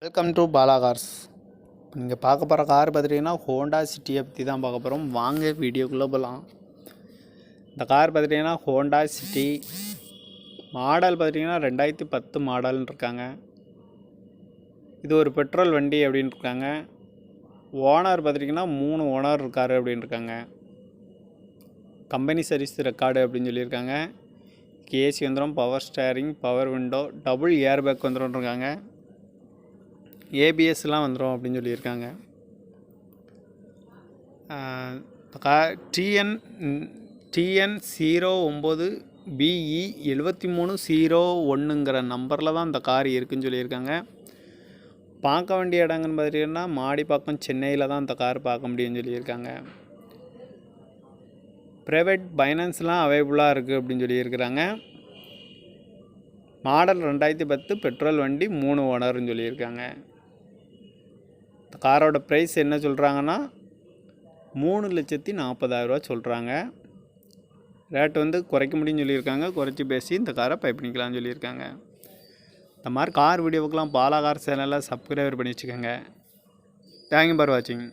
Welcome to Bala cars. இங்கே பார்க்க போகிற கார் பார்த்துட்டிங்கன்னா ஹோண்டா சிட்டியை பற்றி தான் பார்க்க போகிறோம். வாங்க வீடியோக்குள்ளே போகலாம். இந்த கார் பார்த்துட்டிங்கன்னா ஹோண்டா சிட்டி மாடல் பார்த்துட்டிங்கன்னா 2010 மாடல்னு இருக்காங்க. இது ஒரு பெட்ரோல் வண்டி அப்படின்னு இருக்காங்க. ஓனர் பார்த்துட்டிங்கன்னா 3 ஓனர் இருக்கார் அப்படின்னு இருக்காங்க. கம்பெனி சர்வீஸ் ரெக்கார்டு அப்படின்னு சொல்லியிருக்காங்க. ஏசி வந்துடும், power steering, power window, double air bag வந்துடும் இருக்காங்க. ஏபிஎஸ்லாம் வந்துடும் அப்படின்னு சொல்லியிருக்காங்க. டிஎன் 09BE 7301ங்கிற நம்பரில் தான் இந்த கார் இருக்குதுன்னு சொல்லியிருக்காங்க. பார்க்க வேண்டிய இடங்கன்னு பார்த்தீங்கன்னா மாடிப்பாக்கம், சென்னையில் தான் இந்த கார் பார்க்க முடியும்னு சொல்லியிருக்காங்க. ப்ரைவேட் ஃபைனான்ஸ்லாம் அவைலபிளாக இருக்குது அப்படின்னு சொல்லியிருக்கிறாங்க. மாடல் 2010 பெட்ரோல் வண்டி, 3 ஓனர்னு சொல்லியிருக்காங்க. இந்த காரோட ப்ரைஸ் என்ன சொல்கிறாங்கன்னா 3,40,000 சொல்கிறாங்க. ரேட் வந்து குறைக்க முடியும்னு சொல்லியிருக்காங்க. குறைச்சி பேசி இந்த காரை பை பண்ணிக்கலாம்னு சொல்லியிருக்காங்க. இந்த மாதிரி கார் வீடியோவுக்கெலாம் பாலா கார் சேனலில் சப்ஸ்கிரைபர் பண்ணி வச்சுக்கோங்க. தேங்க்யூ ஃபார் வாட்சிங்.